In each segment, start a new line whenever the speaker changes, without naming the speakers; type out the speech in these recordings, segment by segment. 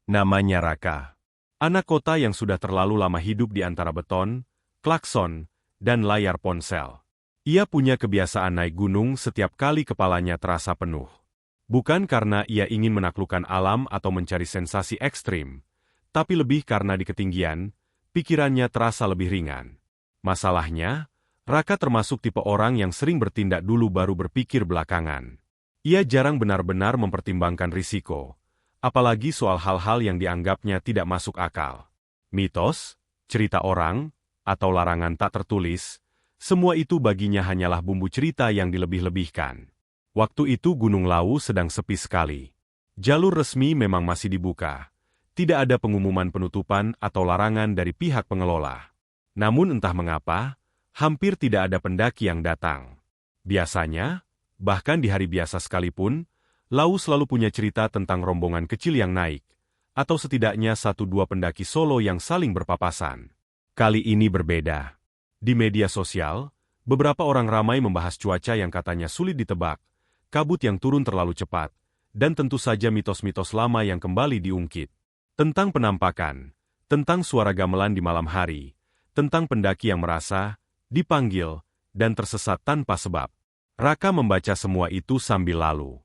Namanya Raka. Anak kota yang sudah terlalu lama hidup di antara beton, klakson, dan layar ponsel. Ia punya kebiasaan naik gunung setiap kali kepalanya terasa penuh. Bukan karena ia ingin menaklukkan alam atau mencari sensasi ekstrim, tapi lebih karena di ketinggian, pikirannya terasa lebih ringan. Masalahnya, Raka termasuk tipe orang yang sering bertindak dulu baru berpikir belakangan. Ia jarang benar-benar mempertimbangkan risiko, apalagi soal hal-hal yang dianggapnya tidak masuk akal. Mitos, cerita orang, atau larangan tak tertulis, semua itu baginya hanyalah bumbu cerita yang dilebih-lebihkan. Waktu itu Gunung Lawu sedang sepi sekali. Jalur resmi memang masih dibuka. Tidak ada pengumuman penutupan atau larangan dari pihak pengelola. Namun entah mengapa, hampir tidak ada pendaki yang datang. Biasanya, bahkan di hari biasa sekalipun, Lawu selalu punya cerita tentang rombongan kecil yang naik, atau setidaknya 1-2 pendaki solo yang saling berpapasan. Kali ini berbeda. Di media sosial, beberapa orang ramai membahas cuaca yang katanya sulit ditebak, kabut yang turun terlalu cepat, dan tentu saja mitos-mitos lama yang kembali diungkit. Tentang penampakan, tentang suara gamelan di malam hari, tentang pendaki yang merasa, dipanggil, dan tersesat tanpa sebab. Raka membaca semua itu sambil lalu.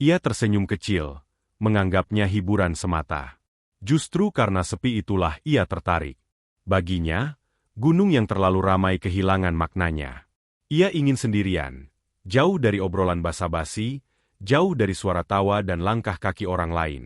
Ia tersenyum kecil, menganggapnya hiburan semata. Justru karena sepi itulah ia tertarik. Baginya, gunung yang terlalu ramai kehilangan maknanya. Ia ingin sendirian, jauh dari obrolan basa-basi, jauh dari suara tawa dan langkah kaki orang lain.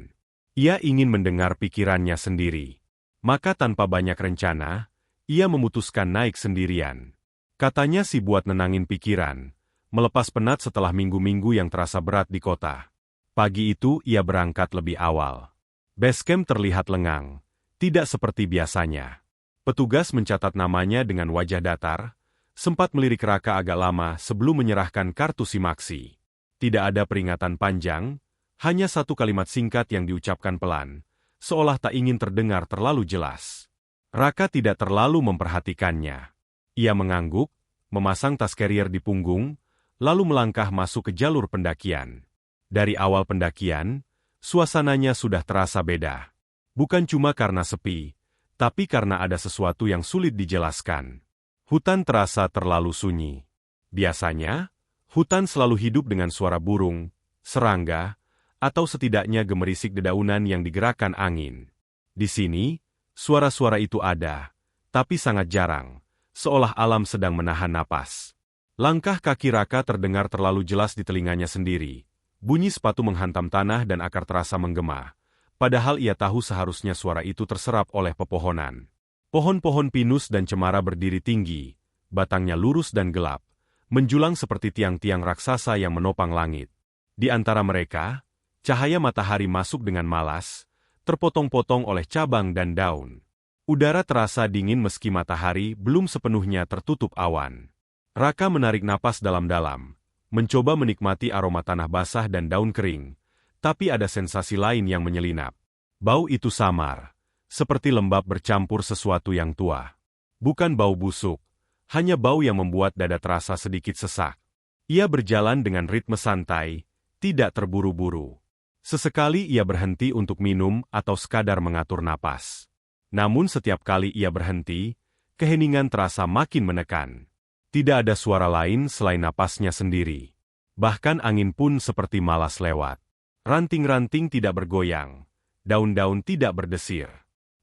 Ia ingin mendengar pikirannya sendiri. Maka tanpa banyak rencana, ia memutuskan naik sendirian. Katanya sih buat nenangin pikiran, melepas penat setelah minggu-minggu yang terasa berat di kota. Pagi itu ia berangkat lebih awal. Basecamp terlihat lengang, tidak seperti biasanya. Petugas mencatat namanya dengan wajah datar, sempat melirik Raka agak lama sebelum menyerahkan kartu simaksi. Tidak ada peringatan panjang, hanya satu kalimat singkat yang diucapkan pelan, seolah tak ingin terdengar terlalu jelas. Raka tidak terlalu memperhatikannya. Ia mengangguk, memasang tas carrier di punggung, lalu melangkah masuk ke jalur pendakian. Dari awal pendakian, suasananya sudah terasa beda. Bukan cuma karena sepi, tapi karena ada sesuatu yang sulit dijelaskan. Hutan terasa terlalu sunyi. Biasanya, hutan selalu hidup dengan suara burung, serangga, atau setidaknya gemerisik dedaunan yang digerakkan angin. Di sini, suara-suara itu ada, tapi sangat jarang, seolah alam sedang menahan napas. Langkah kaki Raka terdengar terlalu jelas di telinganya sendiri. Bunyi sepatu menghantam tanah dan akar terasa menggema, padahal ia tahu seharusnya suara itu terserap oleh pepohonan. Pohon-pohon pinus dan cemara berdiri tinggi, batangnya lurus dan gelap, menjulang seperti tiang-tiang raksasa yang menopang langit. Di antara mereka, cahaya matahari masuk dengan malas, terpotong-potong oleh cabang dan daun. Udara terasa dingin meski matahari belum sepenuhnya tertutup awan. Raka menarik napas dalam-dalam, mencoba menikmati aroma tanah basah dan daun kering, tapi ada sensasi lain yang menyelinap. Bau itu samar, seperti lembab bercampur sesuatu yang tua. Bukan bau busuk, hanya bau yang membuat dada terasa sedikit sesak. Ia berjalan dengan ritme santai, tidak terburu-buru. Sesekali ia berhenti untuk minum atau sekadar mengatur napas. Namun setiap kali ia berhenti, keheningan terasa makin menekan. Tidak ada suara lain selain napasnya sendiri. Bahkan angin pun seperti malas lewat. Ranting-ranting tidak bergoyang, daun-daun tidak berdesir.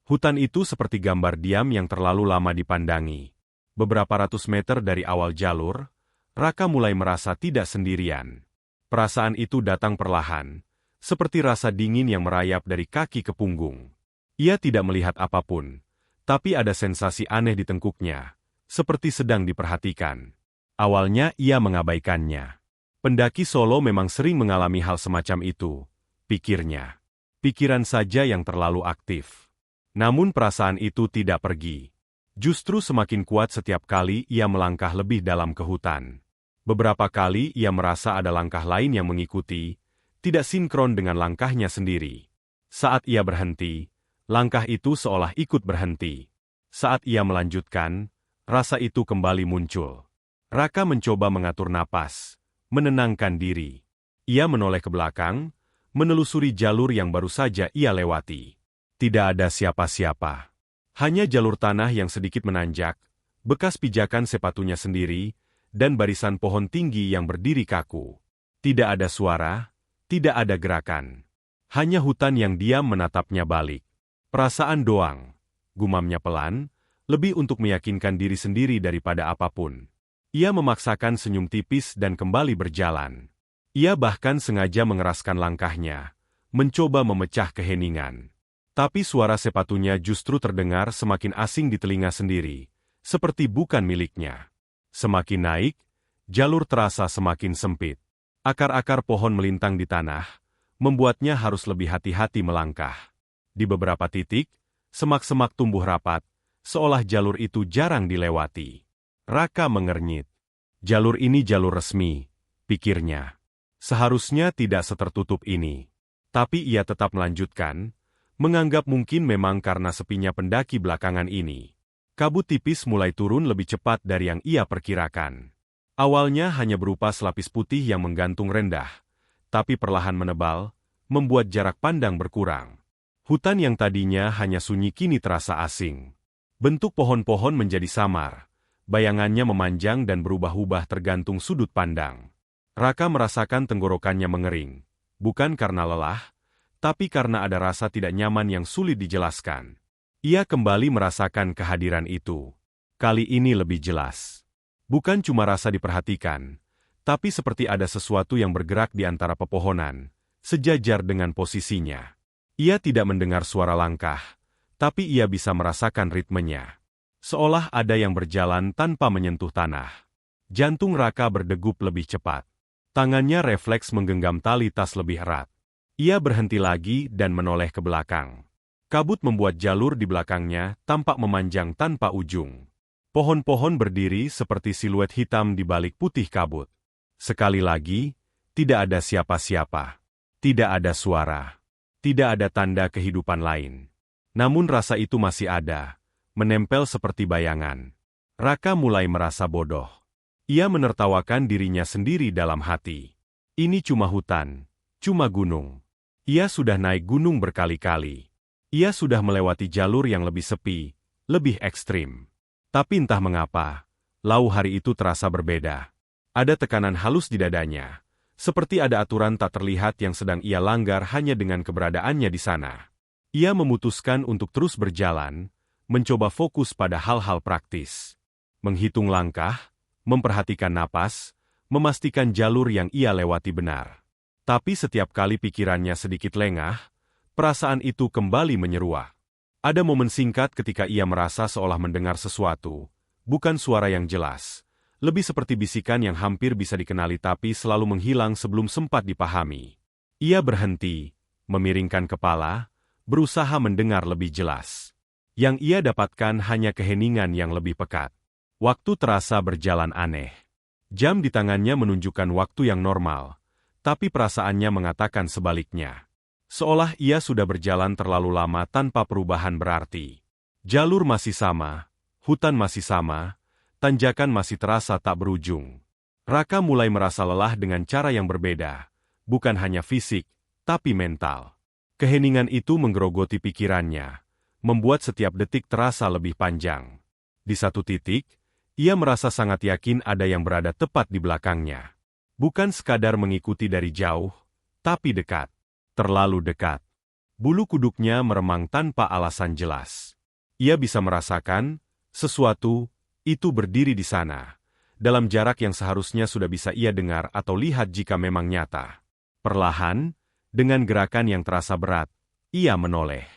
Hutan itu seperti gambar diam yang terlalu lama dipandangi. Beberapa ratus meter dari awal jalur, Raka mulai merasa tidak sendirian. Perasaan itu datang perlahan, seperti rasa dingin yang merayap dari kaki ke punggung. Ia tidak melihat apapun, tapi ada sensasi aneh di tengkuknya, seperti sedang diperhatikan. Awalnya ia mengabaikannya. Pendaki solo memang sering mengalami hal semacam itu, pikirnya. Pikiran saja yang terlalu aktif. Namun perasaan itu tidak pergi. Justru semakin kuat setiap kali ia melangkah lebih dalam ke hutan. Beberapa kali ia merasa ada langkah lain yang mengikuti, tidak sinkron dengan langkahnya sendiri. Saat ia berhenti, langkah itu seolah ikut berhenti. Saat ia melanjutkan, rasa itu kembali muncul. Raka mencoba mengatur napas, menenangkan diri. Ia menoleh ke belakang, menelusuri jalur yang baru saja ia lewati. Tidak ada siapa-siapa. Hanya jalur tanah yang sedikit menanjak, bekas pijakan sepatunya sendiri, dan barisan pohon tinggi yang berdiri kaku. Tidak ada suara, tidak ada gerakan. Hanya hutan yang diam menatapnya balik. Perasaan doang, gumamnya pelan, lebih untuk meyakinkan diri sendiri daripada apapun. Ia memaksakan senyum tipis dan kembali berjalan. Ia bahkan sengaja mengeraskan langkahnya, mencoba memecah keheningan. Tapi suara sepatunya justru terdengar semakin asing di telinga sendiri, seperti bukan miliknya. Semakin naik, jalur terasa semakin sempit. Akar-akar pohon melintang di tanah, membuatnya harus lebih hati-hati melangkah. Di beberapa titik, semak-semak tumbuh rapat, seolah jalur itu jarang dilewati. Raka mengernyit. Jalur ini jalur resmi, pikirnya. Seharusnya tidak setertutup ini. Tapi ia tetap melanjutkan, menganggap mungkin memang karena sepinya pendaki belakangan ini. Kabut tipis mulai turun lebih cepat dari yang ia perkirakan. Awalnya hanya berupa selapis putih yang menggantung rendah, tapi perlahan menebal, membuat jarak pandang berkurang. Hutan yang tadinya hanya sunyi kini terasa asing. Bentuk pohon-pohon menjadi samar, bayangannya memanjang dan berubah-ubah tergantung sudut pandang. Raka merasakan tenggorokannya mengering, bukan karena lelah, tapi karena ada rasa tidak nyaman yang sulit dijelaskan. Ia kembali merasakan kehadiran itu. Kali ini lebih jelas. Bukan cuma rasa diperhatikan, tapi seperti ada sesuatu yang bergerak di antara pepohonan, sejajar dengan posisinya. Ia tidak mendengar suara langkah, tapi ia bisa merasakan ritmenya. Seolah ada yang berjalan tanpa menyentuh tanah. Jantung Raka berdegup lebih cepat. Tangannya refleks menggenggam tali tas lebih erat. Ia berhenti lagi dan menoleh ke belakang. Kabut membuat jalur di belakangnya tampak memanjang tanpa ujung. Pohon-pohon berdiri seperti siluet hitam di balik putih kabut. Sekali lagi, tidak ada siapa-siapa. Tidak ada suara. Tidak ada tanda kehidupan lain. Namun rasa itu masih ada, menempel seperti bayangan. Raka mulai merasa bodoh. Ia menertawakan dirinya sendiri dalam hati. Ini cuma hutan, cuma gunung. Ia sudah naik gunung berkali-kali. Ia sudah melewati jalur yang lebih sepi, lebih ekstrim. Tapi entah mengapa, lau hari itu terasa berbeda. Ada tekanan halus di dadanya, seperti ada aturan tak terlihat yang sedang ia langgar hanya dengan keberadaannya di sana. Ia memutuskan untuk terus berjalan, mencoba fokus pada hal-hal praktis. Menghitung langkah, memperhatikan napas, memastikan jalur yang ia lewati benar. Tapi setiap kali pikirannya sedikit lengah, perasaan itu kembali menyeruak. Ada momen singkat ketika ia merasa seolah mendengar sesuatu, bukan suara yang jelas, lebih seperti bisikan yang hampir bisa dikenali tapi selalu menghilang sebelum sempat dipahami. Ia berhenti, memiringkan kepala, berusaha mendengar lebih jelas. Yang ia dapatkan hanya keheningan yang lebih pekat. Waktu terasa berjalan aneh. Jam di tangannya menunjukkan waktu yang normal, tapi perasaannya mengatakan sebaliknya. Seolah ia sudah berjalan terlalu lama tanpa perubahan berarti. Jalur masih sama, hutan masih sama, tanjakan masih terasa tak berujung. Raka mulai merasa lelah dengan cara yang berbeda, bukan hanya fisik, tapi mental. Keheningan itu menggerogoti pikirannya, membuat setiap detik terasa lebih panjang. Di satu titik, ia merasa sangat yakin ada yang berada tepat di belakangnya. Bukan sekadar mengikuti dari jauh, tapi dekat. Terlalu dekat. Bulu kuduknya meremang tanpa alasan jelas. Ia bisa merasakan sesuatu itu berdiri di sana, dalam jarak yang seharusnya sudah bisa ia dengar atau lihat jika memang nyata. Perlahan, dengan gerakan yang terasa berat, ia menoleh.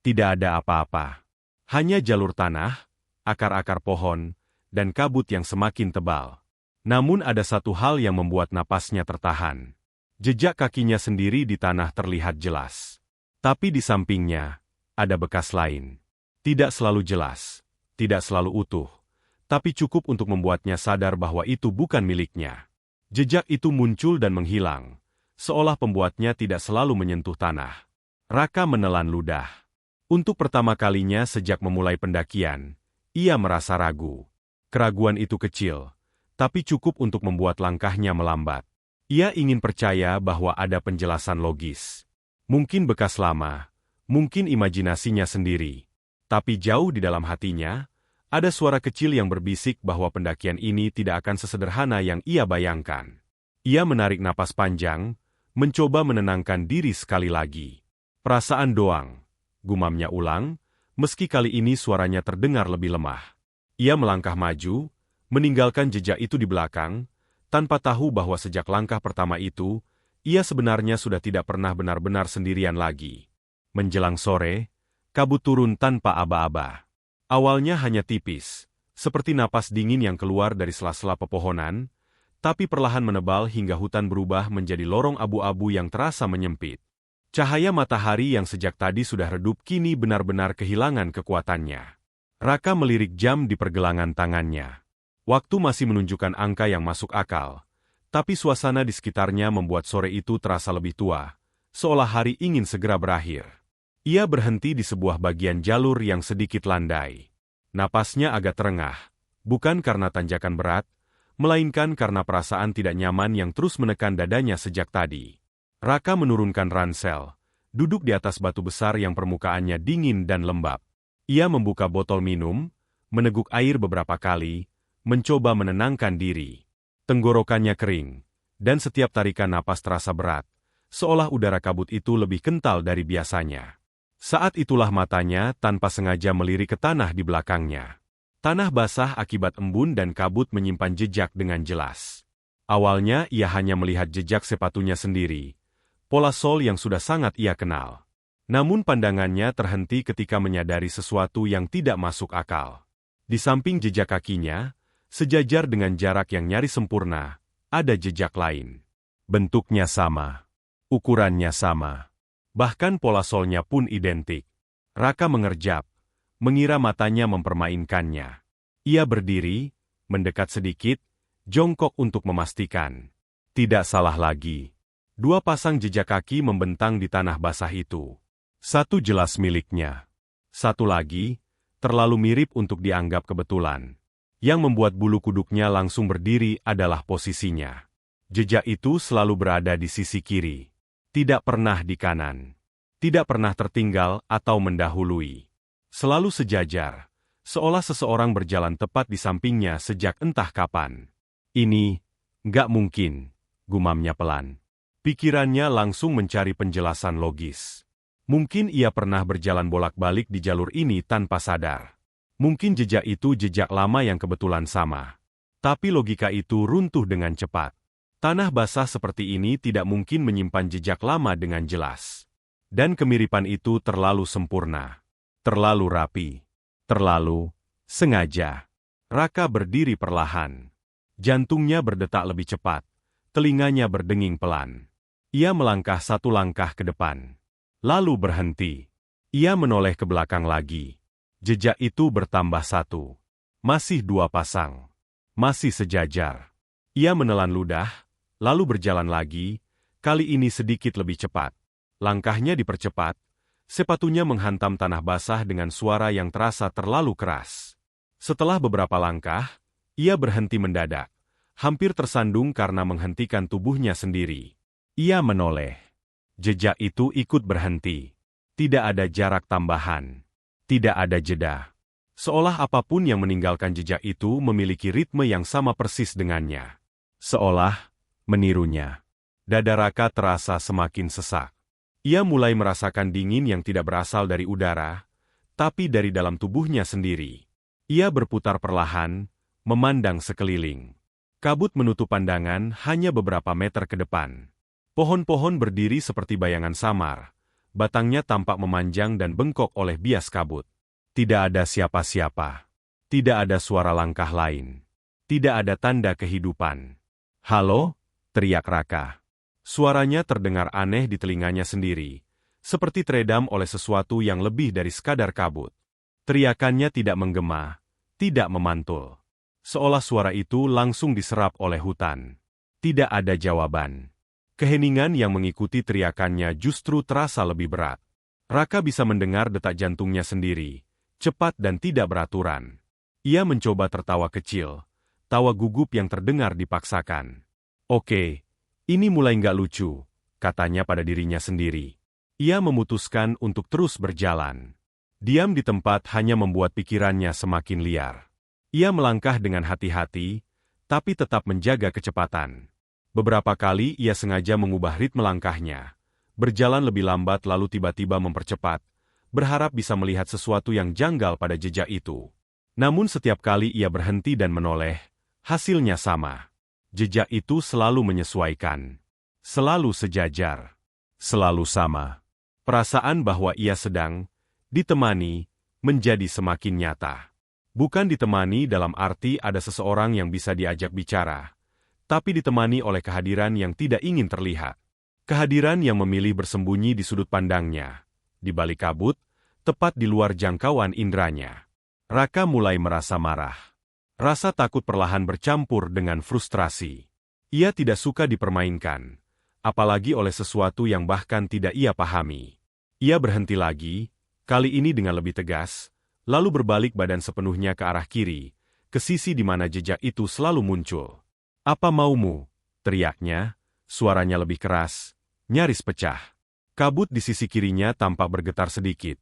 Tidak ada apa-apa. Hanya jalur tanah, akar-akar pohon, dan kabut yang semakin tebal. Namun ada satu hal yang membuat napasnya tertahan. Jejak kakinya sendiri di tanah terlihat jelas. Tapi di sampingnya, ada bekas lain. Tidak selalu jelas, tidak selalu utuh, tapi cukup untuk membuatnya sadar bahwa itu bukan miliknya. Jejak itu muncul dan menghilang, seolah pembuatnya tidak selalu menyentuh tanah. Raka menelan ludah. Untuk pertama kalinya sejak memulai pendakian, ia merasa ragu. Keraguan itu kecil, tapi cukup untuk membuat langkahnya melambat. Ia ingin percaya bahwa ada penjelasan logis. Mungkin bekas lama, Mungkin imajinasinya sendiri. Tapi jauh di dalam hatinya, ada suara kecil yang berbisik bahwa pendakian ini tidak akan sesederhana yang ia bayangkan. Ia menarik napas panjang, mencoba menenangkan diri sekali lagi. Perasaan doang, gumamnya ulang, meski kali ini suaranya terdengar lebih lemah. Ia melangkah maju, meninggalkan jejak itu di belakang, tanpa tahu bahwa sejak langkah pertama itu, ia sebenarnya sudah tidak pernah benar-benar sendirian lagi. Menjelang sore, kabut turun tanpa aba-aba. Awalnya hanya tipis, seperti napas dingin yang keluar dari sela-sela pepohonan, tapi perlahan menebal hingga hutan berubah menjadi lorong abu-abu yang terasa menyempit. Cahaya matahari yang sejak tadi sudah redup kini benar-benar kehilangan kekuatannya. Raka melirik jam di pergelangan tangannya. Waktu masih menunjukkan angka yang masuk akal, tapi suasana di sekitarnya membuat sore itu terasa lebih tua, seolah hari ingin segera berakhir. Ia berhenti di sebuah bagian jalur yang sedikit landai. Napasnya agak terengah, bukan karena tanjakan berat, melainkan karena perasaan tidak nyaman yang terus menekan dadanya sejak tadi. Raka menurunkan ransel, duduk di atas batu besar yang permukaannya dingin dan lembab. Ia membuka botol minum, meneguk air beberapa kali, mencoba menenangkan diri. Tenggorokannya kering, dan setiap tarikan napas terasa berat, seolah udara kabut itu lebih kental dari biasanya. Saat itulah matanya tanpa sengaja melirik ke tanah di belakangnya. Tanah basah akibat embun dan kabut menyimpan jejak dengan jelas. Awalnya ia hanya melihat jejak sepatunya sendiri, pola sol yang sudah sangat ia kenal. Namun pandangannya terhenti ketika menyadari sesuatu yang tidak masuk akal. Di samping jejak kakinya, sejajar dengan jarak yang nyaris sempurna, ada jejak lain. Bentuknya sama, ukurannya sama, bahkan pola solnya pun identik. Raka mengerjap, mengira matanya mempermainkannya. Ia berdiri, mendekat sedikit, jongkok untuk memastikan. Tidak salah lagi. Dua pasang jejak kaki membentang di tanah basah itu. Satu jelas miliknya. Satu lagi, terlalu mirip untuk dianggap kebetulan. Yang membuat bulu kuduknya langsung berdiri adalah posisinya. Jejak itu selalu berada di sisi kiri. Tidak pernah di kanan. Tidak pernah tertinggal atau mendahului. Selalu sejajar, seolah seseorang berjalan tepat di sampingnya sejak entah kapan. Ini, nggak mungkin, gumamnya pelan. Pikirannya langsung mencari penjelasan logis. Mungkin ia pernah berjalan bolak-balik di jalur ini tanpa sadar. Mungkin jejak itu jejak lama yang kebetulan sama. Tapi logika itu runtuh dengan cepat. Tanah basah seperti ini tidak mungkin menyimpan jejak lama dengan jelas. Dan kemiripan itu terlalu sempurna. Terlalu rapi. Terlalu sengaja. Raka berdiri perlahan. Jantungnya berdetak lebih cepat. Telinganya berdenging pelan. Ia melangkah satu langkah ke depan. Lalu berhenti. Ia menoleh ke belakang lagi. Jejak itu bertambah satu. Masih dua pasang. Masih sejajar. Ia menelan ludah, lalu berjalan lagi, kali ini sedikit lebih cepat. Langkahnya dipercepat. Sepatunya menghantam tanah basah dengan suara yang terasa terlalu keras. Setelah beberapa langkah, ia berhenti mendadak, hampir tersandung karena menghentikan tubuhnya sendiri. Ia menoleh. Jejak itu ikut berhenti. Tidak ada jarak tambahan. Tidak ada jeda. Seolah apapun yang meninggalkan jejak itu memiliki ritme yang sama persis dengannya. Seolah menirunya. Dada Raka terasa semakin sesak. Ia mulai merasakan dingin yang tidak berasal dari udara, tapi dari dalam tubuhnya sendiri. Ia berputar perlahan, memandang sekeliling. Kabut menutup pandangan hanya beberapa meter ke depan. Pohon-pohon berdiri seperti bayangan samar. Batangnya tampak memanjang dan bengkok oleh bias kabut. Tidak ada siapa-siapa. Tidak ada suara langkah lain. Tidak ada tanda kehidupan. "Halo?" teriak Raka. Suaranya terdengar aneh di telinganya sendiri, seperti teredam oleh sesuatu yang lebih dari sekadar kabut. Teriakannya tidak menggema, tidak memantul. Seolah suara itu langsung diserap oleh hutan. Tidak ada jawaban. Keheningan yang mengikuti teriakannya justru terasa lebih berat. Raka bisa mendengar detak jantungnya sendiri, cepat dan tidak beraturan. Ia mencoba tertawa kecil, tawa gugup yang terdengar dipaksakan. "Oke, ini mulai nggak lucu," katanya pada dirinya sendiri. Ia memutuskan untuk terus berjalan. Diam di tempat hanya membuat pikirannya semakin liar. Ia melangkah dengan hati-hati, tapi tetap menjaga kecepatan. Beberapa kali ia sengaja mengubah ritme langkahnya, berjalan lebih lambat lalu tiba-tiba mempercepat, berharap bisa melihat sesuatu yang janggal pada jejak itu. Namun setiap kali ia berhenti dan menoleh, hasilnya sama. Jejak itu selalu menyesuaikan. Selalu sejajar. Selalu sama. Perasaan bahwa ia sedang ditemani menjadi semakin nyata. Bukan ditemani dalam arti ada seseorang yang bisa diajak bicara, tapi ditemani oleh kehadiran yang tidak ingin terlihat. Kehadiran yang memilih bersembunyi di sudut pandangnya, di balik kabut, tepat di luar jangkauan indranya. Raka mulai merasa marah. Rasa takut perlahan bercampur dengan frustrasi. Ia tidak suka dipermainkan, apalagi oleh sesuatu yang bahkan tidak ia pahami. Ia berhenti lagi, kali ini dengan lebih tegas, lalu berbalik badan sepenuhnya ke arah kiri, ke sisi di mana jejak itu selalu muncul. "Apa maumu?" teriaknya, suaranya lebih keras, nyaris pecah. Kabut di sisi kirinya tampak bergetar sedikit,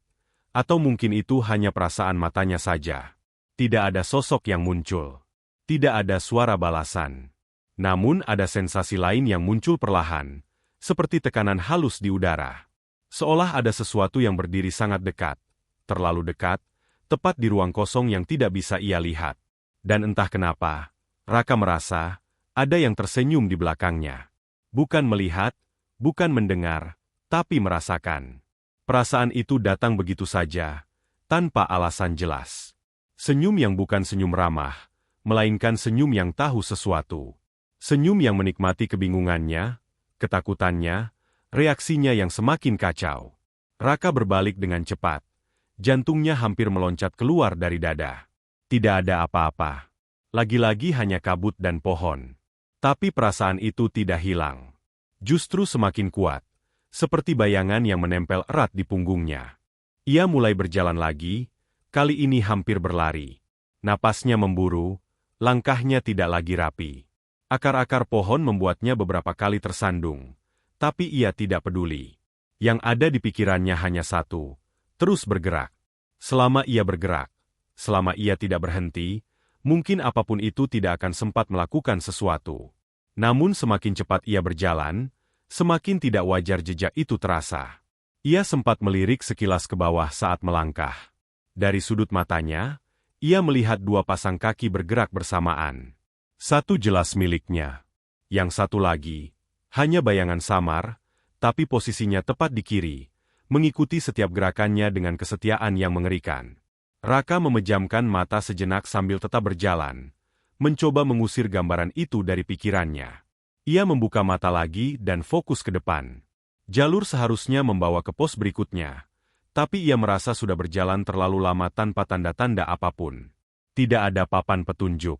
atau mungkin itu hanya perasaan matanya saja. Tidak ada sosok yang muncul. Tidak ada suara balasan. Namun ada sensasi lain yang muncul perlahan, seperti tekanan halus di udara. Seolah ada sesuatu yang berdiri sangat dekat, terlalu dekat, tepat di ruang kosong yang tidak bisa ia lihat. Dan entah kenapa, Raka merasa ada yang tersenyum di belakangnya. Bukan melihat, bukan mendengar, tapi merasakan. Perasaan itu datang begitu saja, tanpa alasan jelas. Senyum yang bukan senyum ramah, melainkan senyum yang tahu sesuatu. Senyum yang menikmati kebingungannya, ketakutannya, reaksinya yang semakin kacau. Raka berbalik dengan cepat. Jantungnya hampir meloncat keluar dari dada. Tidak ada apa-apa. Lagi-lagi hanya kabut dan pohon. Tapi perasaan itu tidak hilang. Justru semakin kuat. Seperti bayangan yang menempel erat di punggungnya. Ia mulai berjalan lagi, kali ini hampir berlari. Napasnya memburu, langkahnya tidak lagi rapi. Akar-akar pohon membuatnya beberapa kali tersandung. Tapi ia tidak peduli. Yang ada di pikirannya hanya satu, terus bergerak. Selama ia bergerak, selama ia tidak berhenti, mungkin apapun itu tidak akan sempat melakukan sesuatu. Namun semakin cepat ia berjalan, semakin tidak wajar jejak itu terasa. Ia sempat melirik sekilas ke bawah saat melangkah. Dari sudut matanya, ia melihat dua pasang kaki bergerak bersamaan. Satu jelas miliknya. Yang satu lagi, hanya bayangan samar, tapi posisinya tepat di kiri, mengikuti setiap gerakannya dengan kesetiaan yang mengerikan. Raka memejamkan mata sejenak sambil tetap berjalan, mencoba mengusir gambaran itu dari pikirannya. Ia membuka mata lagi dan fokus ke depan. Jalur seharusnya membawa ke pos berikutnya, tapi ia merasa sudah berjalan terlalu lama tanpa tanda-tanda apapun. Tidak ada papan petunjuk.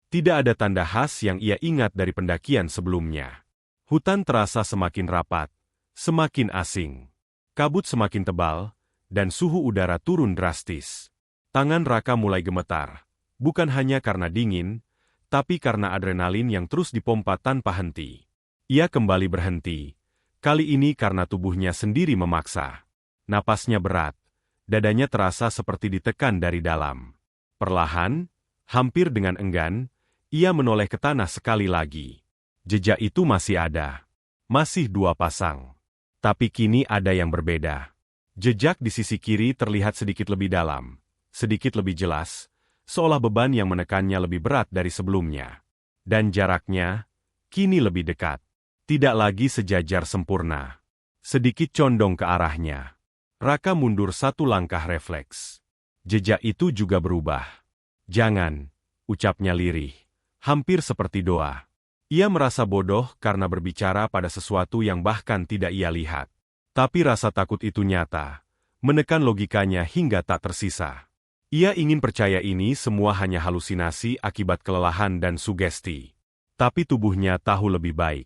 Tidak ada tanda khas yang ia ingat dari pendakian sebelumnya. Hutan terasa semakin rapat, semakin asing. Kabut semakin tebal, dan suhu udara turun drastis. Tangan Raka mulai gemetar, bukan hanya karena dingin, tapi karena adrenalin yang terus dipompa tanpa henti. Ia kembali berhenti, kali ini karena tubuhnya sendiri memaksa. Napasnya berat, dadanya terasa seperti ditekan dari dalam. Perlahan, hampir dengan enggan, ia menoleh ke tanah sekali lagi. Jejak itu masih ada. Masih dua pasang. Tapi kini ada yang berbeda. Jejak di sisi kiri terlihat sedikit lebih dalam, sedikit lebih jelas, seolah beban yang menekannya lebih berat dari sebelumnya. Dan jaraknya, kini lebih dekat. Tidak lagi sejajar sempurna. Sedikit condong ke arahnya. Raka mundur satu langkah refleks. Jejak itu juga berubah. "Jangan," ucapnya lirih, hampir seperti doa. Ia merasa bodoh karena berbicara pada sesuatu yang bahkan tidak ia lihat. Tapi rasa takut itu nyata, menekan logikanya hingga tak tersisa. Ia ingin percaya ini semua hanya halusinasi akibat kelelahan dan sugesti. Tapi tubuhnya tahu lebih baik.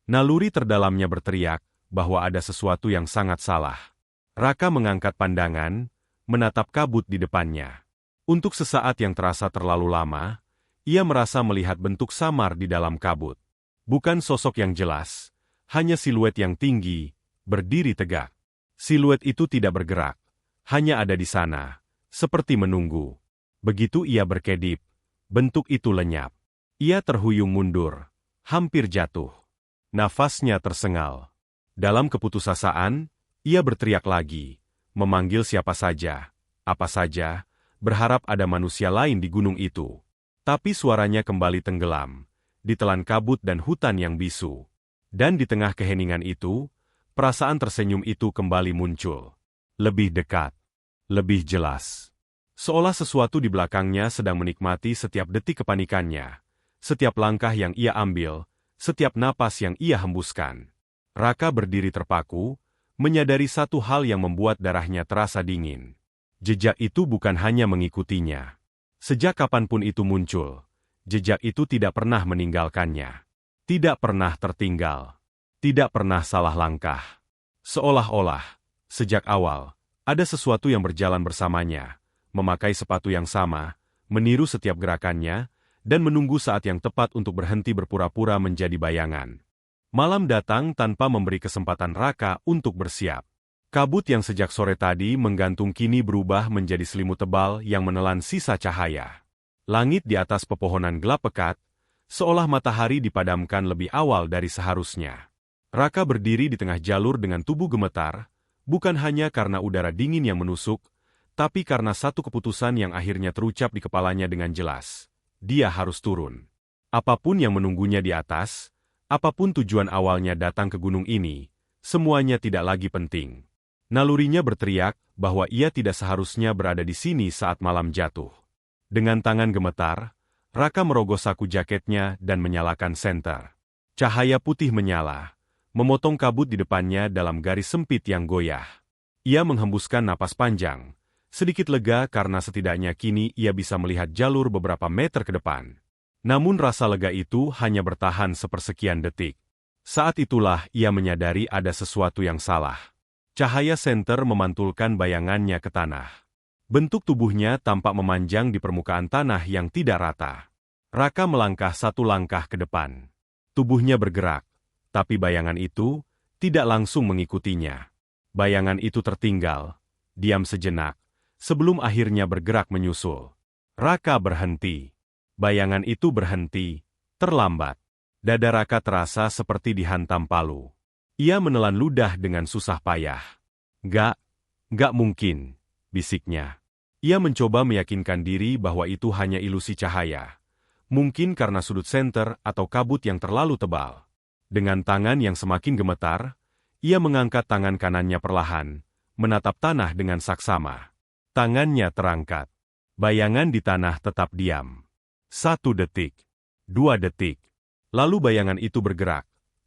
Naluri terdalamnya berteriak bahwa ada sesuatu yang sangat salah. Raka mengangkat pandangan, menatap kabut di depannya. Untuk sesaat yang terasa terlalu lama, ia merasa melihat bentuk samar di dalam kabut. Bukan sosok yang jelas, hanya siluet yang tinggi, berdiri tegak. Siluet itu tidak bergerak, hanya ada di sana, seperti menunggu. Begitu ia berkedip, bentuk itu lenyap. Ia terhuyung mundur, hampir jatuh. Nafasnya tersengal. Dalam keputusasaan, ia berteriak lagi, memanggil siapa saja, apa saja, berharap ada manusia lain di gunung itu. Tapi suaranya kembali tenggelam, ditelan kabut dan hutan yang bisu. Dan di tengah keheningan itu, perasaan tersenyum itu kembali muncul. Lebih dekat, lebih jelas. Seolah sesuatu di belakangnya sedang menikmati setiap detik kepanikannya, setiap langkah yang ia ambil, setiap napas yang ia hembuskan. Raka berdiri terpaku, menyadari satu hal yang membuat darahnya terasa dingin. Jejak itu bukan hanya mengikutinya. Sejak kapanpun itu muncul, jejak itu tidak pernah meninggalkannya. Tidak pernah tertinggal. Tidak pernah salah langkah. Seolah-olah, sejak awal, ada sesuatu yang berjalan bersamanya, memakai sepatu yang sama, meniru setiap gerakannya, dan menunggu saat yang tepat untuk berhenti berpura-pura menjadi bayangan. Malam datang tanpa memberi kesempatan Raka untuk bersiap. Kabut yang sejak sore tadi menggantung kini berubah menjadi selimut tebal yang menelan sisa cahaya. Langit di atas pepohonan gelap pekat, seolah matahari dipadamkan lebih awal dari seharusnya. Raka berdiri di tengah jalur dengan tubuh gemetar, bukan hanya karena udara dingin yang menusuk, tapi karena satu keputusan yang akhirnya terucap di kepalanya dengan jelas. Dia harus turun. Apapun yang menunggunya di atas, apapun tujuan awalnya datang ke gunung ini, semuanya tidak lagi penting. Nalurinya berteriak bahwa ia tidak seharusnya berada di sini saat malam jatuh. Dengan tangan gemetar, Raka merogoh saku jaketnya dan menyalakan senter. Cahaya putih menyala, memotong kabut di depannya dalam garis sempit yang goyah. Ia menghembuskan napas panjang, sedikit lega karena setidaknya kini ia bisa melihat jalur beberapa meter ke depan. Namun rasa lega itu hanya bertahan sepersekian detik. Saat itulah ia menyadari ada sesuatu yang salah. Cahaya senter memantulkan bayangannya ke tanah. Bentuk tubuhnya tampak memanjang di permukaan tanah yang tidak rata. Raka melangkah satu langkah ke depan. Tubuhnya bergerak, tapi bayangan itu tidak langsung mengikutinya. Bayangan itu tertinggal, diam sejenak, sebelum akhirnya bergerak menyusul. Raka berhenti. Bayangan itu berhenti, terlambat. Dada Raka terasa seperti dihantam palu. Ia menelan ludah dengan susah payah. Gak mungkin, bisiknya. Ia mencoba meyakinkan diri bahwa itu hanya ilusi cahaya. Mungkin karena sudut senter atau kabut yang terlalu tebal. Dengan tangan yang semakin gemetar, ia mengangkat tangan kanannya perlahan, menatap tanah dengan saksama. Tangannya terangkat. Bayangan di tanah tetap diam. 1 detik. 2 detik. Lalu bayangan itu bergerak,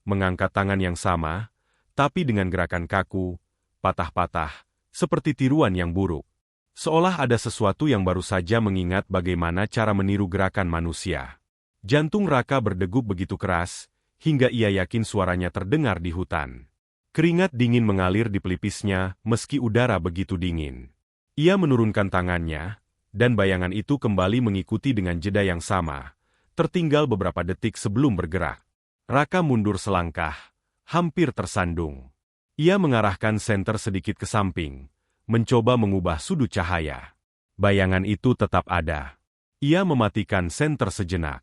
mengangkat tangan yang sama, tapi dengan gerakan kaku, patah-patah, seperti tiruan yang buruk. Seolah ada sesuatu yang baru saja mengingat bagaimana cara meniru gerakan manusia. Jantung Raka berdegup begitu keras, hingga ia yakin suaranya terdengar di hutan. Keringat dingin mengalir di pelipisnya meski udara begitu dingin. Ia menurunkan tangannya, dan bayangan itu kembali mengikuti dengan jeda yang sama, tertinggal beberapa detik sebelum bergerak. Raka mundur selangkah, hampir tersandung. Ia mengarahkan senter sedikit ke samping, mencoba mengubah sudut cahaya. Bayangan itu tetap ada. Ia mematikan senter sejenak.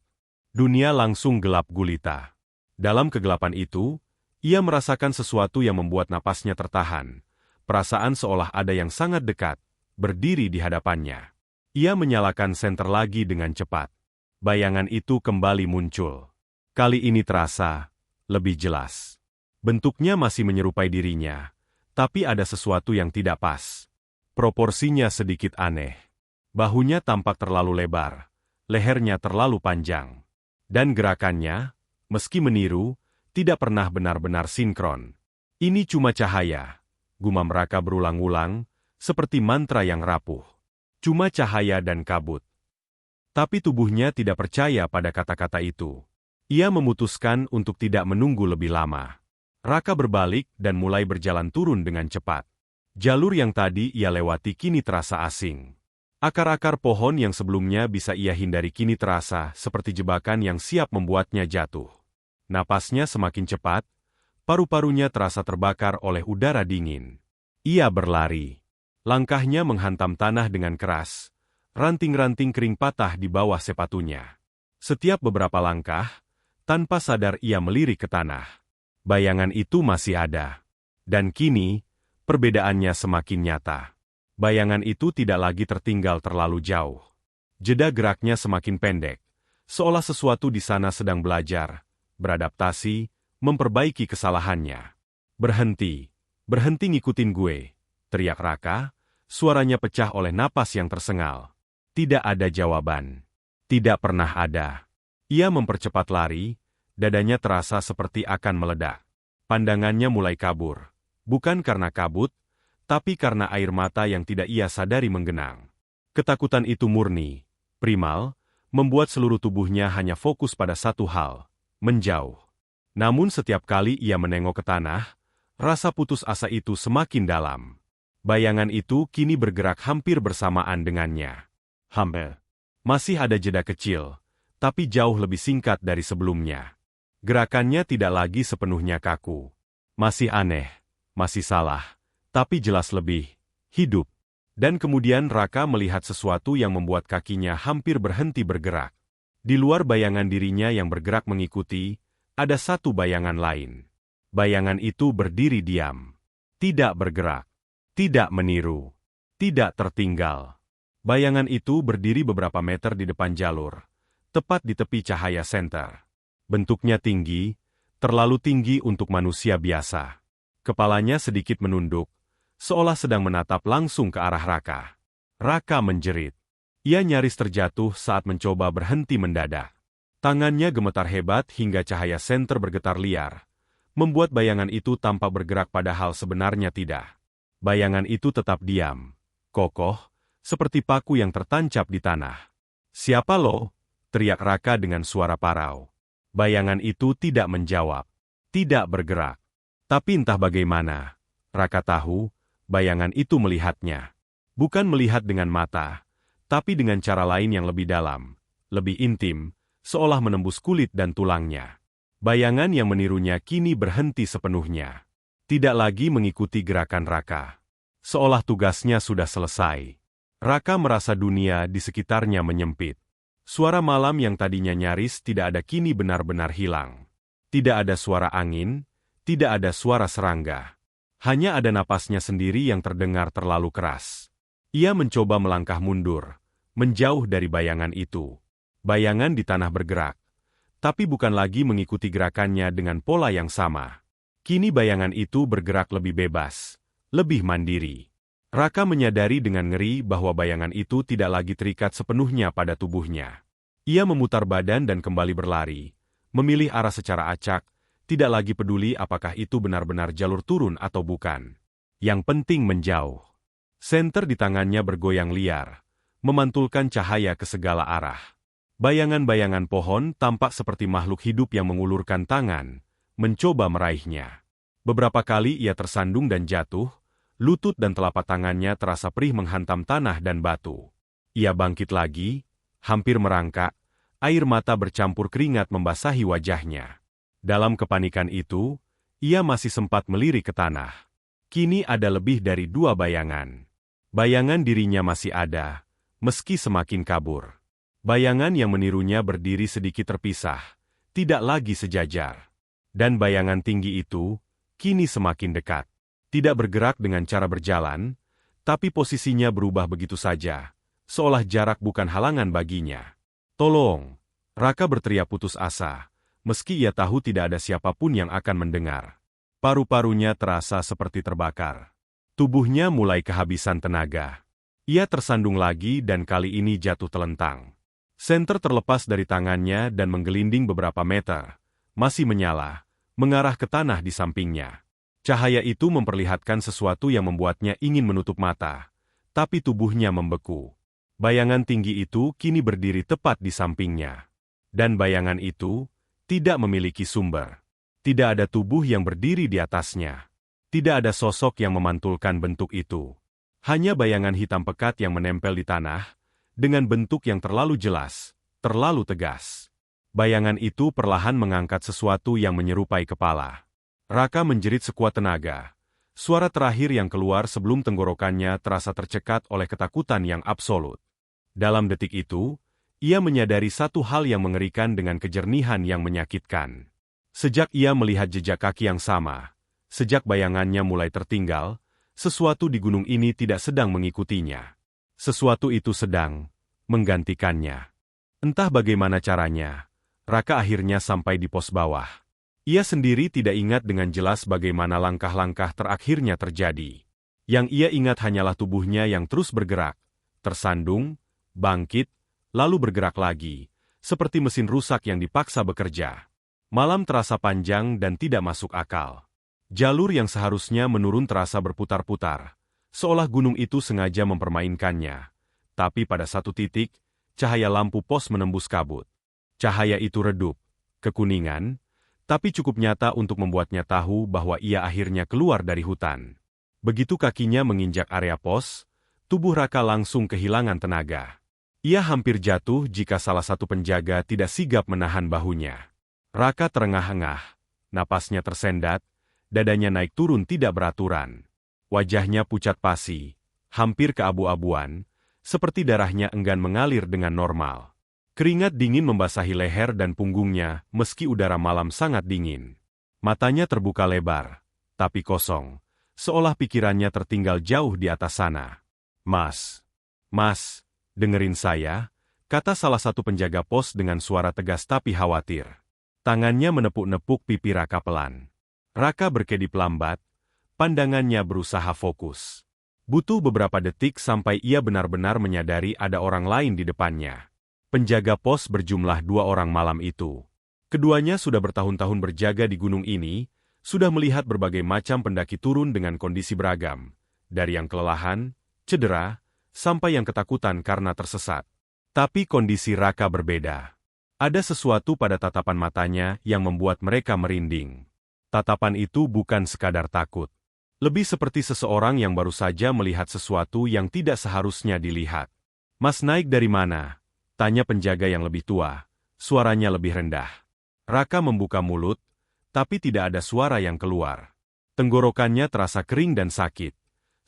Dunia langsung gelap gulita. Dalam kegelapan itu, ia merasakan sesuatu yang membuat napasnya tertahan. Perasaan seolah ada yang sangat dekat, berdiri di hadapannya. Ia menyalakan senter lagi dengan cepat. Bayangan itu kembali muncul. Kali ini terasa lebih jelas. Bentuknya masih menyerupai dirinya, tapi ada sesuatu yang tidak pas. Proporsinya sedikit aneh. Bahunya tampak terlalu lebar, lehernya terlalu panjang. Dan gerakannya, meski meniru, tidak pernah benar-benar sinkron. Ini cuma cahaya, gumam Raka berulang-ulang, seperti mantra yang rapuh. Cuma cahaya dan kabut. Tapi tubuhnya tidak percaya pada kata-kata itu. Ia memutuskan untuk tidak menunggu lebih lama. Raka berbalik dan mulai berjalan turun dengan cepat. Jalur yang tadi ia lewati kini terasa asing. Akar-akar pohon yang sebelumnya bisa ia hindari kini terasa seperti jebakan yang siap membuatnya jatuh. Napasnya semakin cepat, paru-parunya terasa terbakar oleh udara dingin. Ia berlari. Langkahnya menghantam tanah dengan keras. Ranting-ranting kering patah di bawah sepatunya. Setiap beberapa langkah, tanpa sadar ia melirik ke tanah. Bayangan itu masih ada. Dan kini, perbedaannya semakin nyata. Bayangan itu tidak lagi tertinggal terlalu jauh. Jeda geraknya semakin pendek, seolah sesuatu di sana sedang belajar, beradaptasi, memperbaiki kesalahannya. Berhenti, berhenti ngikutin gue, teriak Raka, suaranya pecah oleh napas yang tersengal. Tidak ada jawaban. Tidak pernah ada. Ia mempercepat lari, dadanya terasa seperti akan meledak. Pandangannya mulai kabur, bukan karena kabut, tapi karena air mata yang tidak ia sadari menggenang. Ketakutan itu murni, primal, membuat seluruh tubuhnya hanya fokus pada satu hal, menjauh. Namun setiap kali ia menengok ke tanah, rasa putus asa itu semakin dalam. Bayangan itu kini bergerak hampir bersamaan dengannya. Masih ada jeda kecil, tapi jauh lebih singkat dari sebelumnya. Gerakannya tidak lagi sepenuhnya kaku. Masih aneh, masih salah, tapi jelas lebih hidup. Dan kemudian Raka melihat sesuatu yang membuat kakinya hampir berhenti bergerak. Di luar bayangan dirinya yang bergerak mengikuti, ada satu bayangan lain. Bayangan itu berdiri diam. Tidak bergerak. Tidak meniru. Tidak tertinggal. Bayangan itu berdiri beberapa meter di depan jalur, tepat di tepi cahaya senter. Bentuknya tinggi, terlalu tinggi untuk manusia biasa. Kepalanya sedikit menunduk, seolah sedang menatap langsung ke arah Raka. Raka menjerit. Ia nyaris terjatuh saat mencoba berhenti mendadak. Tangannya gemetar hebat hingga cahaya senter bergetar liar, membuat bayangan itu tampak bergerak padahal sebenarnya tidak. Bayangan itu tetap diam, kokoh, seperti paku yang tertancap di tanah. "Siapa lo?" teriak Raka dengan suara parau. Bayangan itu tidak menjawab, tidak bergerak. Tapi entah bagaimana, Raka tahu, bayangan itu melihatnya. Bukan melihat dengan mata, tapi dengan cara lain yang lebih dalam, lebih intim, seolah menembus kulit dan tulangnya. Bayangan yang menirunya kini berhenti sepenuhnya. Tidak lagi mengikuti gerakan Raka. Seolah tugasnya sudah selesai. Raka merasa dunia di sekitarnya menyempit. Suara malam yang tadinya nyaris tidak ada kini benar-benar hilang. Tidak ada suara angin, tidak ada suara serangga. Hanya ada napasnya sendiri yang terdengar terlalu keras. Ia mencoba melangkah mundur, menjauh dari bayangan itu. Bayangan di tanah bergerak, tapi bukan lagi mengikuti gerakannya dengan pola yang sama. Kini bayangan itu bergerak lebih bebas, lebih mandiri. Raka menyadari dengan ngeri bahwa bayangan itu tidak lagi terikat sepenuhnya pada tubuhnya. Ia memutar badan dan kembali berlari, memilih arah secara acak, tidak lagi peduli apakah itu benar-benar jalur turun atau bukan. Yang penting menjauh. Senter di tangannya bergoyang liar, memantulkan cahaya ke segala arah. Bayangan-bayangan pohon tampak seperti makhluk hidup yang mengulurkan tangan, mencoba meraihnya. Beberapa kali ia tersandung dan jatuh, lutut dan telapak tangannya terasa perih menghantam tanah dan batu. Ia bangkit lagi, hampir merangkak, air mata bercampur keringat membasahi wajahnya. Dalam kepanikan itu, ia masih sempat melirik ke tanah. Kini ada lebih dari 2 bayangan. Bayangan dirinya masih ada, meski semakin kabur. Bayangan yang menirunya berdiri sedikit terpisah, tidak lagi sejajar. Dan bayangan tinggi itu, kini semakin dekat. Tidak bergerak dengan cara berjalan, tapi posisinya berubah begitu saja, seolah jarak bukan halangan baginya. "Tolong!" Raka berteriak putus asa. Meski ia tahu tidak ada siapapun yang akan mendengar. Paru-parunya terasa seperti terbakar. Tubuhnya mulai kehabisan tenaga. Ia tersandung lagi dan kali ini jatuh telentang. Senter terlepas dari tangannya dan menggelinding beberapa meter. Masih menyala, mengarah ke tanah di sampingnya. Cahaya itu memperlihatkan sesuatu yang membuatnya ingin menutup mata. Tapi tubuhnya membeku. Bayangan tinggi itu kini berdiri tepat di sampingnya. Dan bayangan itu tidak memiliki sumber. Tidak ada tubuh yang berdiri di atasnya. Tidak ada sosok yang memantulkan bentuk itu. Hanya bayangan hitam pekat yang menempel di tanah, dengan bentuk yang terlalu jelas, terlalu tegas. Bayangan itu perlahan mengangkat sesuatu yang menyerupai kepala. Raka menjerit sekuat tenaga, Suara terakhir yang keluar sebelum tenggorokannya terasa tercekat oleh ketakutan yang absolut. Dalam detik itu, ia menyadari satu hal yang mengerikan dengan kejernihan yang menyakitkan. Sejak ia melihat jejak kaki yang sama, sejak bayangannya mulai tertinggal, sesuatu di gunung ini tidak sedang mengikutinya. Sesuatu itu sedang menggantikannya. Entah bagaimana caranya, Raka akhirnya sampai di pos bawah. Ia sendiri tidak ingat dengan jelas bagaimana langkah-langkah terakhirnya terjadi. Yang ia ingat hanyalah tubuhnya yang terus bergerak, tersandung, bangkit, lalu bergerak lagi, seperti mesin rusak yang dipaksa bekerja. Malam terasa panjang dan tidak masuk akal. Jalur yang seharusnya menurun terasa berputar-putar, seolah gunung itu sengaja mempermainkannya. Tapi pada satu titik, cahaya lampu pos menembus kabut. Cahaya itu redup, kekuningan, tapi cukup nyata untuk membuatnya tahu bahwa ia akhirnya keluar dari hutan. Begitu kakinya menginjak area pos, tubuh Raka langsung kehilangan tenaga. Ia hampir jatuh jika salah satu penjaga tidak sigap menahan bahunya. Raka terengah-engah, napasnya tersendat, dadanya naik turun tidak beraturan. Wajahnya pucat pasi, hampir keabu-abuan, seperti darahnya enggan mengalir dengan normal. Keringat dingin membasahi leher dan punggungnya meski udara malam sangat dingin. Matanya terbuka lebar, tapi kosong, seolah pikirannya tertinggal jauh di atas sana. Mas, dengerin saya, kata salah satu penjaga pos dengan suara tegas tapi khawatir. Tangannya menepuk-nepuk pipi Raka pelan. Raka berkedip lambat, pandangannya berusaha fokus. Butuh beberapa detik sampai ia benar-benar menyadari ada orang lain di depannya. Penjaga pos berjumlah 2 orang malam itu. Keduanya sudah bertahun-tahun berjaga di gunung ini, sudah melihat berbagai macam pendaki turun dengan kondisi beragam, dari yang kelelahan, cedera, sampai yang ketakutan karena tersesat. Tapi kondisi Raka berbeda. Ada sesuatu pada tatapan matanya yang membuat mereka merinding. Tatapan itu bukan sekadar takut. Lebih seperti seseorang yang baru saja melihat sesuatu yang tidak seharusnya dilihat. Mas naik dari mana? Tanya penjaga yang lebih tua, suaranya lebih rendah. Raka membuka mulut, tapi tidak ada suara yang keluar. Tenggorokannya terasa kering dan sakit,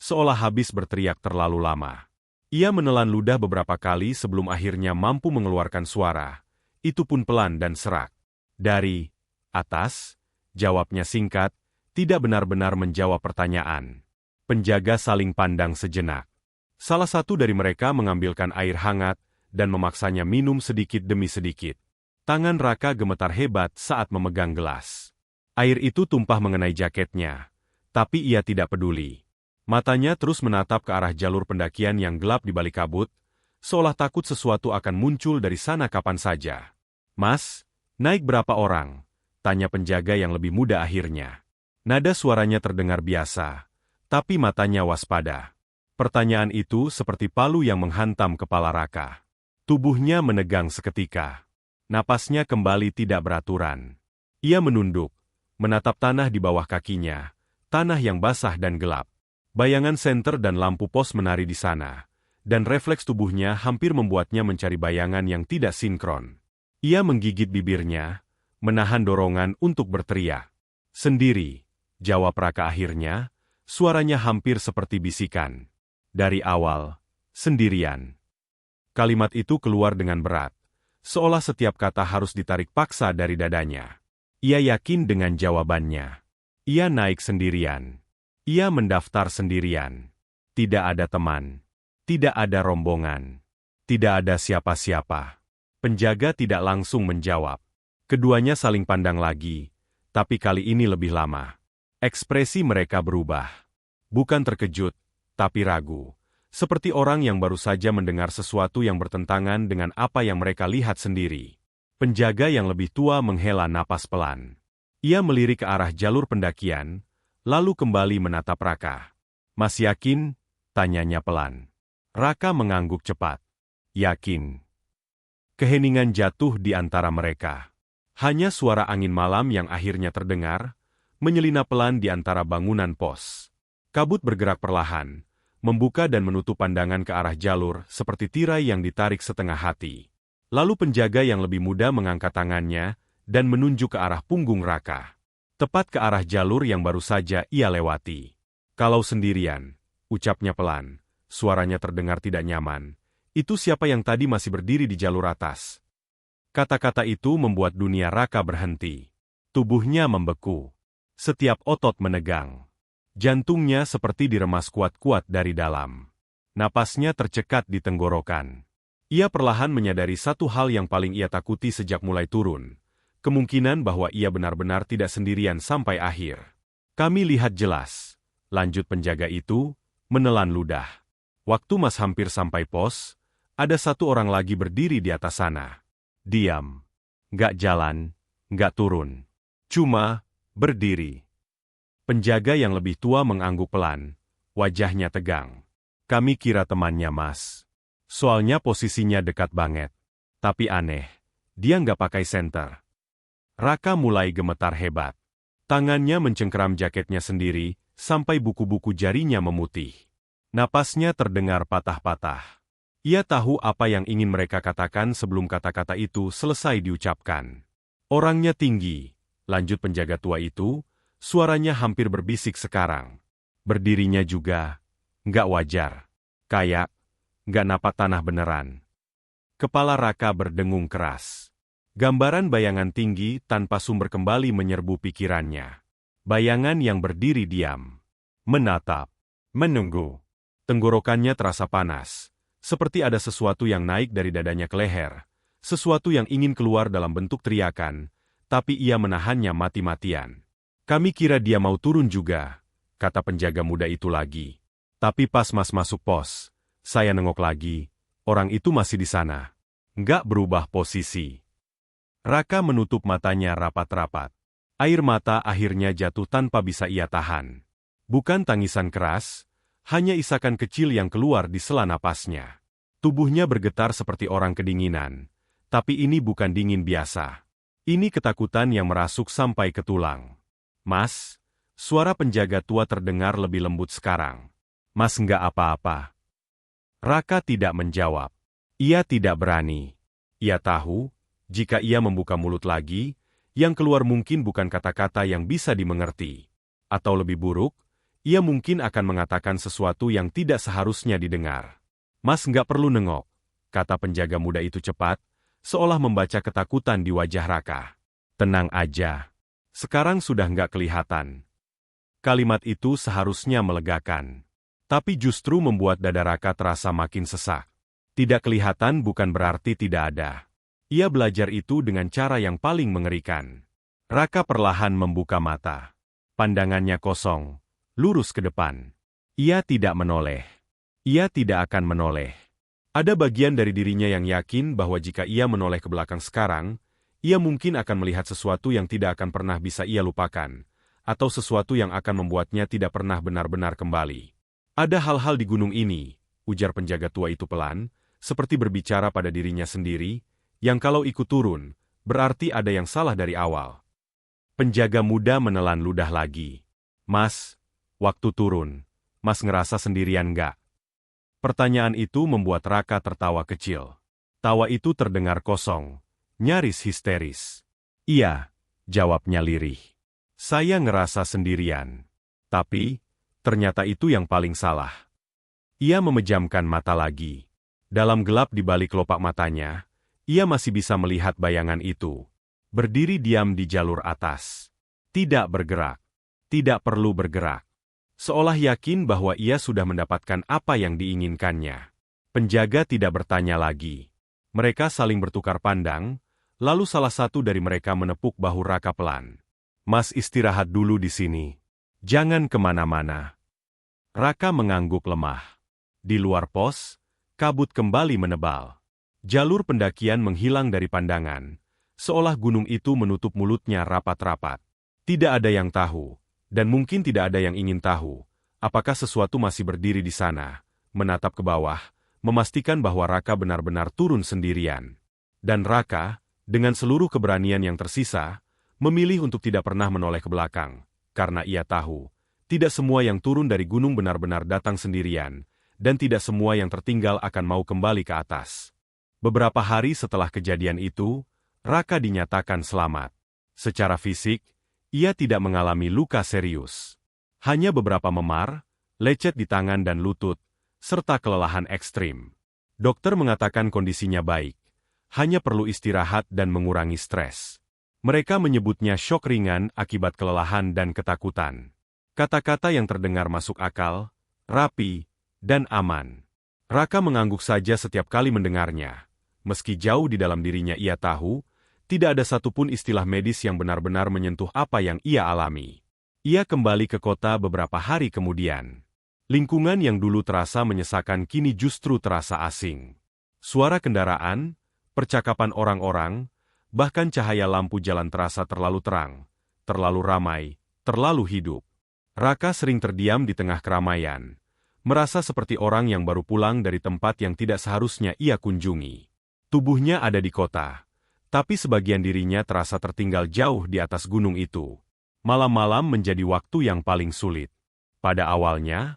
seolah habis berteriak terlalu lama. Ia menelan ludah beberapa kali sebelum akhirnya mampu mengeluarkan suara, itu pun pelan dan serak. Dari atas, jawabnya singkat, tidak benar-benar menjawab pertanyaan. Penjaga saling pandang sejenak. Salah satu dari mereka mengambilkan air hangat, dan memaksanya minum sedikit demi sedikit. Tangan Raka gemetar hebat saat memegang gelas. Air itu tumpah mengenai jaketnya, tapi ia tidak peduli. Matanya terus menatap ke arah jalur pendakian yang gelap di balik kabut, seolah takut sesuatu akan muncul dari sana kapan saja. Mas, naik berapa orang? Tanya penjaga yang lebih muda akhirnya. Nada suaranya terdengar biasa, tapi matanya waspada. Pertanyaan itu seperti palu yang menghantam kepala Raka. Tubuhnya menegang seketika. Napasnya kembali tidak beraturan. Ia menunduk, menatap tanah di bawah kakinya, tanah yang basah dan gelap. Bayangan senter dan lampu pos menari di sana, dan refleks tubuhnya hampir membuatnya mencari bayangan yang tidak sinkron. Ia menggigit bibirnya, menahan dorongan untuk berteriak. Sendiri, jawab Raka akhirnya, suaranya hampir seperti bisikan. Dari awal, sendirian. Kalimat itu keluar dengan berat, seolah setiap kata harus ditarik paksa dari dadanya. Ia yakin dengan jawabannya. Ia naik sendirian. Ia mendaftar sendirian. Tidak ada teman. Tidak ada rombongan. Tidak ada siapa-siapa. Penjaga tidak langsung menjawab. Keduanya saling pandang lagi, tapi kali ini lebih lama. Ekspresi mereka berubah. Bukan terkejut, tapi ragu. Seperti orang yang baru saja mendengar sesuatu yang bertentangan dengan apa yang mereka lihat sendiri. Penjaga yang lebih tua menghela napas pelan. Ia melirik ke arah jalur pendakian, lalu kembali menatap Raka. Mas yakin? Tanyanya pelan. Raka mengangguk cepat. Yakin. Keheningan jatuh di antara mereka. Hanya suara angin malam yang akhirnya terdengar, menyelinap pelan di antara bangunan pos. Kabut bergerak perlahan, membuka dan menutup pandangan ke arah jalur seperti tirai yang ditarik setengah hati. Lalu penjaga yang lebih muda mengangkat tangannya dan menunjuk ke arah punggung Raka. Tepat ke arah jalur yang baru saja ia lewati. Kalau sendirian, ucapnya pelan, suaranya terdengar tidak nyaman. Itu siapa yang tadi masih berdiri di jalur atas? Kata-kata itu membuat dunia Raka berhenti. Tubuhnya membeku. Setiap otot menegang. Jantungnya seperti diremas kuat-kuat dari dalam. Napasnya tercekat di tenggorokan. Ia perlahan menyadari satu hal yang paling ia takuti sejak mulai turun. Kemungkinan bahwa ia benar-benar tidak sendirian sampai akhir. Kami lihat jelas. Lanjut penjaga itu, menelan ludah. Waktu Mas hampir sampai pos, ada satu orang lagi berdiri di atas sana. Diam. Nggak jalan, nggak turun. Cuma berdiri. Penjaga yang lebih tua mengangguk pelan, wajahnya tegang. Kami kira temannya Mas. Soalnya posisinya dekat banget. Tapi aneh, dia nggak pakai senter. Raka mulai gemetar hebat. Tangannya mencengkeram jaketnya sendiri, sampai buku-buku jarinya memutih. Napasnya terdengar patah-patah. Ia tahu apa yang ingin mereka katakan sebelum kata-kata itu selesai diucapkan. Orangnya tinggi, lanjut penjaga tua itu, suaranya hampir berbisik sekarang. Berdirinya juga, nggak wajar. Kayak, nggak napak tanah beneran. Kepala Raka berdengung keras. Gambaran bayangan tinggi tanpa sumber kembali menyerbu pikirannya. Bayangan yang berdiri diam. Menatap. Menunggu. Tenggorokannya terasa panas. Seperti ada sesuatu yang naik dari dadanya ke leher. Sesuatu yang ingin keluar dalam bentuk teriakan. Tapi ia menahannya mati-matian. Kami kira dia mau turun juga, kata penjaga muda itu lagi. Tapi pas Mas masuk pos, saya nengok lagi, orang itu masih di sana. Nggak berubah posisi. Raka menutup matanya rapat-rapat. Air mata akhirnya jatuh tanpa bisa ia tahan. Bukan tangisan keras, hanya isakan kecil yang keluar di sela napasnya. Tubuhnya bergetar seperti orang kedinginan. Tapi ini bukan dingin biasa. Ini ketakutan yang merasuk sampai ke tulang. Mas, suara penjaga tua terdengar lebih lembut sekarang. Mas nggak apa-apa. Raka tidak menjawab. Ia tidak berani. Ia tahu, jika ia membuka mulut lagi, yang keluar mungkin bukan kata-kata yang bisa dimengerti. Atau lebih buruk, ia mungkin akan mengatakan sesuatu yang tidak seharusnya didengar. Mas nggak perlu nengok, kata penjaga muda itu cepat, seolah membaca ketakutan di wajah Raka. Tenang aja. Sekarang sudah nggak kelihatan. Kalimat itu seharusnya melegakan. Tapi justru membuat dada Raka terasa makin sesak. Tidak kelihatan bukan berarti tidak ada. Ia belajar itu dengan cara yang paling mengerikan. Raka perlahan membuka mata. Pandangannya kosong, lurus ke depan. Ia tidak menoleh. Ia tidak akan menoleh. Ada bagian dari dirinya yang yakin bahwa jika ia menoleh ke belakang sekarang, ia mungkin akan melihat sesuatu yang tidak akan pernah bisa ia lupakan, atau sesuatu yang akan membuatnya tidak pernah benar-benar kembali. Ada hal-hal di gunung ini, ujar penjaga tua itu pelan, seperti berbicara pada dirinya sendiri, yang kalau ikut turun, berarti ada yang salah dari awal. Penjaga muda menelan ludah lagi. Mas, waktu turun, Mas ngerasa sendirian nggak? Pertanyaan itu membuat Raka tertawa kecil. Tawa itu terdengar kosong, nyaris histeris. Iya, jawabnya lirih. Saya ngerasa sendirian. Tapi, ternyata itu yang paling salah. Ia memejamkan mata lagi. Dalam gelap di balik kelopak matanya, ia masih bisa melihat bayangan itu. Berdiri diam di jalur atas. Tidak bergerak. Tidak perlu bergerak. Seolah yakin bahwa ia sudah mendapatkan apa yang diinginkannya. Penjaga tidak bertanya lagi. Mereka saling bertukar pandang, lalu salah satu dari mereka menepuk bahu Raka pelan. Mas istirahat dulu di sini. Jangan kemana-mana. Raka mengangguk lemah. Di luar pos, kabut kembali menebal. Jalur pendakian menghilang dari pandangan, seolah gunung itu menutup mulutnya rapat-rapat. Tidak ada yang tahu, dan mungkin tidak ada yang ingin tahu, apakah sesuatu masih berdiri di sana, menatap ke bawah, memastikan bahwa Raka benar-benar turun sendirian. Dan Raka, dengan seluruh keberanian yang tersisa, memilih untuk tidak pernah menoleh ke belakang, karena ia tahu, tidak semua yang turun dari gunung benar-benar datang sendirian, dan tidak semua yang tertinggal akan mau kembali ke atas. Beberapa hari setelah kejadian itu, Raka dinyatakan selamat. Secara fisik, ia tidak mengalami luka serius. Hanya beberapa memar, lecet di tangan dan lutut, serta kelelahan ekstrim. Dokter mengatakan kondisinya baik, hanya perlu istirahat dan mengurangi stres. Mereka menyebutnya syok ringan akibat kelelahan dan ketakutan. Kata-kata yang terdengar masuk akal, rapi, dan aman. Raka mengangguk saja setiap kali mendengarnya. Meski jauh di dalam dirinya ia tahu, tidak ada satupun istilah medis yang benar-benar menyentuh apa yang ia alami. Ia kembali ke kota beberapa hari kemudian. Lingkungan yang dulu terasa menyesakan kini justru terasa asing. Suara kendaraan, percakapan orang-orang, bahkan cahaya lampu jalan terasa terlalu terang, terlalu ramai, terlalu hidup. Raka sering terdiam di tengah keramaian, merasa seperti orang yang baru pulang dari tempat yang tidak seharusnya ia kunjungi. Tubuhnya ada di kota, tapi sebagian dirinya terasa tertinggal jauh di atas gunung itu. Malam-malam menjadi waktu yang paling sulit. Pada awalnya,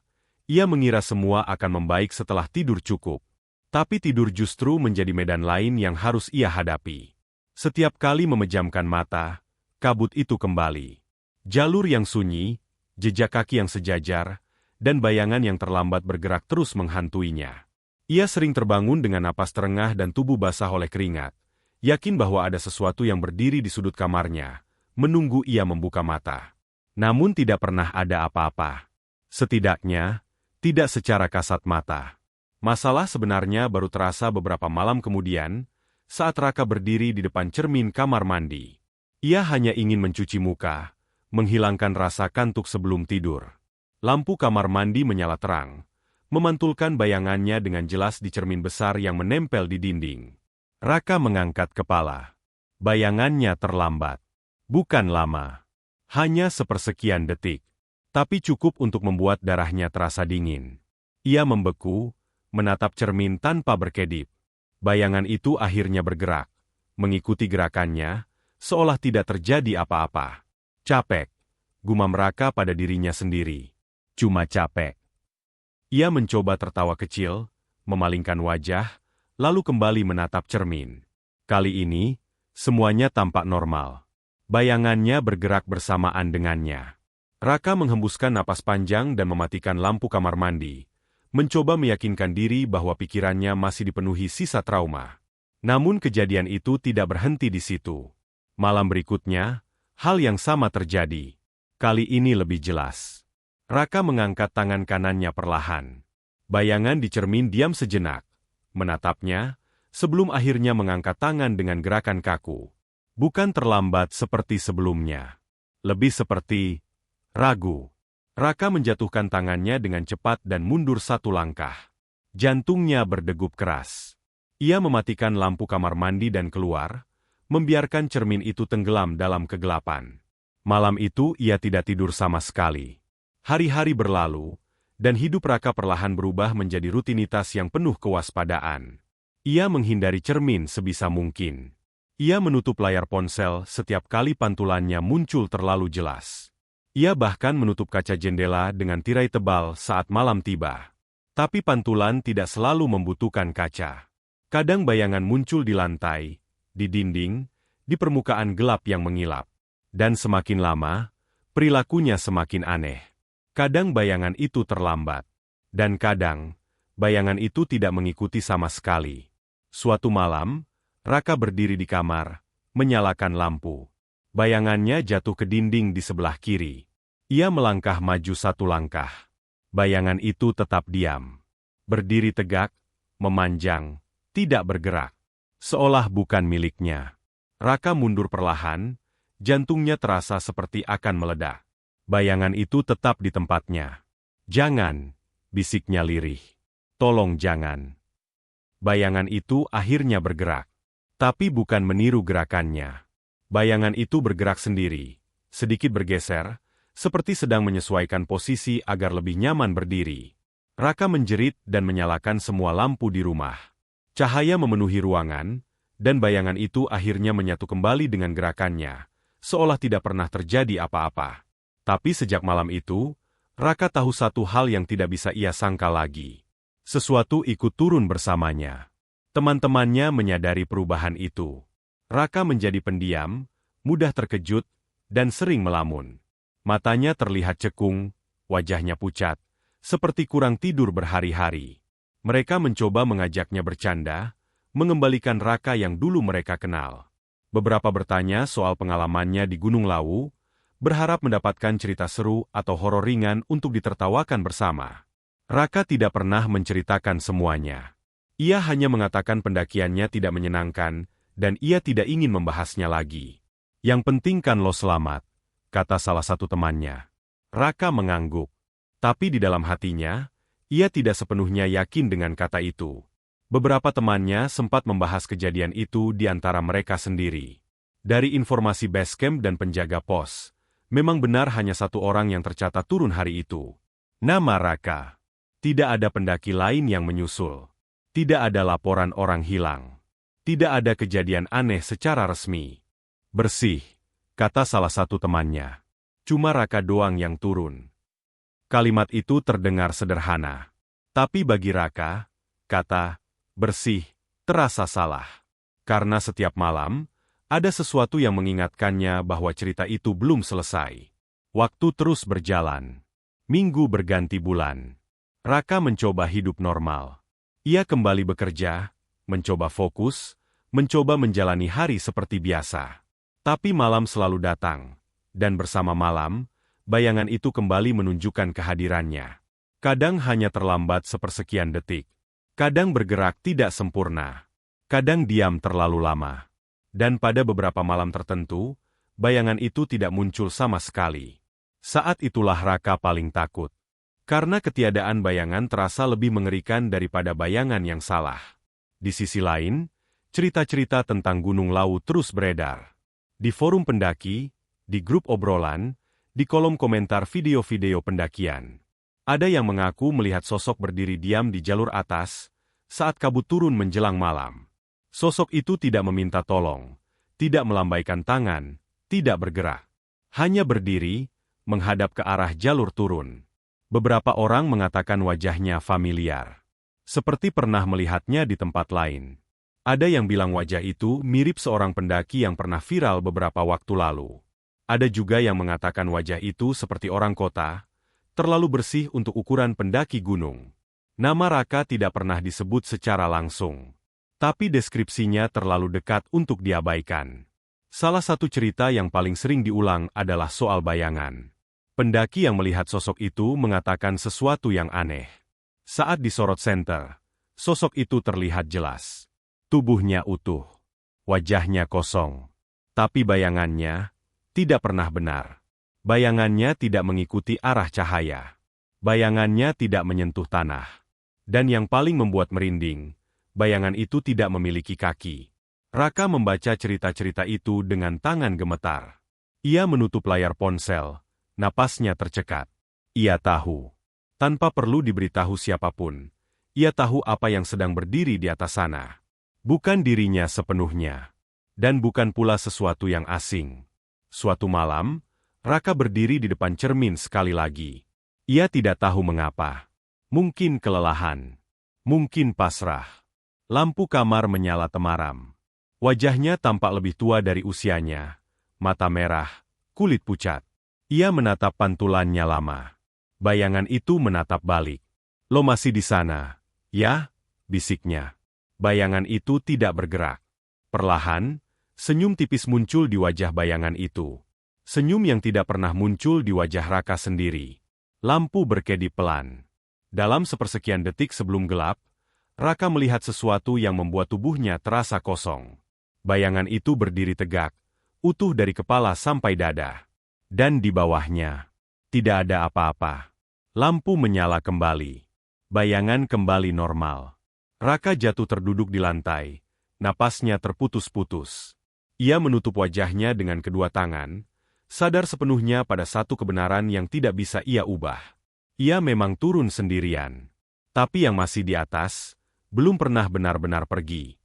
ia mengira semua akan membaik setelah tidur cukup. Tapi tidur justru menjadi medan lain yang harus ia hadapi. Setiap kali memejamkan mata, kabut itu kembali. Jalur yang sunyi, jejak kaki yang sejajar, dan bayangan yang terlambat bergerak terus menghantuinya. Ia sering terbangun dengan napas terengah dan tubuh basah oleh keringat, yakin bahwa ada sesuatu yang berdiri di sudut kamarnya, menunggu ia membuka mata. Namun tidak pernah ada apa-apa. Setidaknya, tidak secara kasat mata. Masalah sebenarnya baru terasa beberapa malam kemudian, saat Raka berdiri di depan cermin kamar mandi. Ia hanya ingin mencuci muka, menghilangkan rasa kantuk sebelum tidur. Lampu kamar mandi menyala terang, memantulkan bayangannya dengan jelas di cermin besar yang menempel di dinding. Raka mengangkat kepala. Bayangannya terlambat. Bukan lama. Hanya sepersekian detik. Tapi cukup untuk membuat darahnya terasa dingin. Ia membeku, menatap cermin tanpa berkedip. Bayangan itu akhirnya bergerak, mengikuti gerakannya, seolah tidak terjadi apa-apa. Capek, gumam Raka pada dirinya sendiri. Cuma capek. Ia mencoba tertawa kecil, memalingkan wajah, lalu kembali menatap cermin. Kali ini, semuanya tampak normal. Bayangannya bergerak bersamaan dengannya. Raka menghembuskan napas panjang dan mematikan lampu kamar mandi, mencoba meyakinkan diri bahwa pikirannya masih dipenuhi sisa trauma. Namun kejadian itu tidak berhenti di situ. Malam berikutnya, hal yang sama terjadi. Kali ini lebih jelas. Raka mengangkat tangan kanannya perlahan. Bayangan di cermin diam sejenak, menatapnya, sebelum akhirnya mengangkat tangan dengan gerakan kaku. Bukan terlambat seperti sebelumnya. Lebih seperti ragu. Raka menjatuhkan tangannya dengan cepat dan mundur satu langkah. Jantungnya berdegup keras. Ia mematikan lampu kamar mandi dan keluar, membiarkan cermin itu tenggelam dalam kegelapan. Malam itu ia tidak tidur sama sekali. Hari-hari berlalu, dan hidup Raka perlahan berubah menjadi rutinitas yang penuh kewaspadaan. Ia menghindari cermin sebisa mungkin. Ia menutup layar ponsel setiap kali pantulannya muncul terlalu jelas. Ia bahkan menutup kaca jendela dengan tirai tebal saat malam tiba. Tapi pantulan tidak selalu membutuhkan kaca. Kadang bayangan muncul di lantai, di dinding, di permukaan gelap yang mengilap. Dan semakin lama, perilakunya semakin aneh. Kadang bayangan itu terlambat. Dan kadang, bayangan itu tidak mengikuti sama sekali. Suatu malam, Raka berdiri di kamar, menyalakan lampu. Bayangannya jatuh ke dinding di sebelah kiri. Ia melangkah maju satu langkah. Bayangan itu tetap diam. Berdiri tegak, memanjang, tidak bergerak. Seolah bukan miliknya. Raka mundur perlahan, jantungnya terasa seperti akan meledak. Bayangan itu tetap di tempatnya. "Jangan," bisiknya lirih. "Tolong jangan." Bayangan itu akhirnya bergerak. Tapi bukan meniru gerakannya. Bayangan itu bergerak sendiri, sedikit bergeser, seperti sedang menyesuaikan posisi agar lebih nyaman berdiri. Raka menjerit dan menyalakan semua lampu di rumah. Cahaya memenuhi ruangan, dan bayangan itu akhirnya menyatu kembali dengan gerakannya, seolah tidak pernah terjadi apa-apa. Tapi sejak malam itu, Raka tahu satu hal yang tidak bisa ia sangka lagi. Sesuatu ikut turun bersamanya. Teman-temannya menyadari perubahan itu. Raka menjadi pendiam, mudah terkejut, dan sering melamun. Matanya terlihat cekung, wajahnya pucat, seperti kurang tidur berhari-hari. Mereka mencoba mengajaknya bercanda, mengembalikan Raka yang dulu mereka kenal. Beberapa bertanya soal pengalamannya di Gunung Lawu, berharap mendapatkan cerita seru atau horor ringan untuk ditertawakan bersama. Raka tidak pernah menceritakan semuanya. Ia hanya mengatakan pendakiannya tidak menyenangkan, dan ia tidak ingin membahasnya lagi. Yang penting kan lo selamat, kata salah satu temannya. Raka mengangguk. Tapi di dalam hatinya, ia tidak sepenuhnya yakin dengan kata itu. Beberapa temannya sempat membahas kejadian itu di antara mereka sendiri. Dari informasi base camp dan penjaga pos, memang benar hanya satu orang yang tercatat turun hari itu. Nama Raka. Tidak ada pendaki lain yang menyusul. Tidak ada laporan orang hilang. Tidak ada kejadian aneh secara resmi. Bersih, kata salah satu temannya. Cuma Raka doang yang turun. Kalimat itu terdengar sederhana. Tapi bagi Raka, kata bersih terasa salah. Karena setiap malam, ada sesuatu yang mengingatkannya bahwa cerita itu belum selesai. Waktu terus berjalan. Minggu berganti bulan. Raka mencoba hidup normal. Ia kembali bekerja, mencoba fokus, mencoba menjalani hari seperti biasa. Tapi malam selalu datang, dan bersama malam, bayangan itu kembali menunjukkan kehadirannya. Kadang hanya terlambat sepersekian detik. Kadang bergerak tidak sempurna. Kadang diam terlalu lama. Dan pada beberapa malam tertentu, bayangan itu tidak muncul sama sekali. Saat itulah Raka paling takut. Karena ketiadaan bayangan terasa lebih mengerikan daripada bayangan yang salah. Di sisi lain, cerita-cerita tentang Gunung Lawu terus beredar. Di forum pendaki, di grup obrolan, di kolom komentar video-video pendakian. Ada yang mengaku melihat sosok berdiri diam di jalur atas saat kabut turun menjelang malam. Sosok itu tidak meminta tolong, tidak melambaikan tangan, tidak bergerak. Hanya berdiri, menghadap ke arah jalur turun. Beberapa orang mengatakan wajahnya familiar. Seperti pernah melihatnya di tempat lain. Ada yang bilang wajah itu mirip seorang pendaki yang pernah viral beberapa waktu lalu. Ada juga yang mengatakan wajah itu seperti orang kota, terlalu bersih untuk ukuran pendaki gunung. Nama Raka tidak pernah disebut secara langsung. Tapi deskripsinya terlalu dekat untuk diabaikan. Salah satu cerita yang paling sering diulang adalah soal bayangan. Pendaki yang melihat sosok itu mengatakan sesuatu yang aneh. Saat disorot senter, sosok itu terlihat jelas. Tubuhnya utuh. Wajahnya kosong. Tapi bayangannya tidak pernah benar. Bayangannya tidak mengikuti arah cahaya. Bayangannya tidak menyentuh tanah. Dan yang paling membuat merinding, bayangan itu tidak memiliki kaki. Raka membaca cerita-cerita itu dengan tangan gemetar. Ia menutup layar ponsel, napasnya tercekat. Ia tahu. Tanpa perlu diberitahu siapapun, ia tahu apa yang sedang berdiri di atas sana. Bukan dirinya sepenuhnya. Dan bukan pula sesuatu yang asing. Suatu malam, Raka berdiri di depan cermin sekali lagi. Ia tidak tahu mengapa. Mungkin kelelahan. Mungkin pasrah. Lampu kamar menyala temaram. Wajahnya tampak lebih tua dari usianya. Mata merah, kulit pucat. Ia menatap pantulannya lama. Bayangan itu menatap balik. Lo masih di sana, ya? Bisiknya. Bayangan itu tidak bergerak. Perlahan, senyum tipis muncul di wajah bayangan itu. Senyum yang tidak pernah muncul di wajah Raka sendiri. Lampu berkedip pelan. Dalam sepersekian detik sebelum gelap, Raka melihat sesuatu yang membuat tubuhnya terasa kosong. Bayangan itu berdiri tegak, utuh dari kepala sampai dada. Dan di bawahnya, tidak ada apa-apa. Lampu menyala kembali. Bayangan kembali normal. Raka jatuh terduduk di lantai, napasnya terputus-putus. Ia menutup wajahnya dengan kedua tangan, sadar sepenuhnya pada satu kebenaran yang tidak bisa ia ubah. Ia memang turun sendirian. Tapi yang masih di atas, belum pernah benar-benar pergi.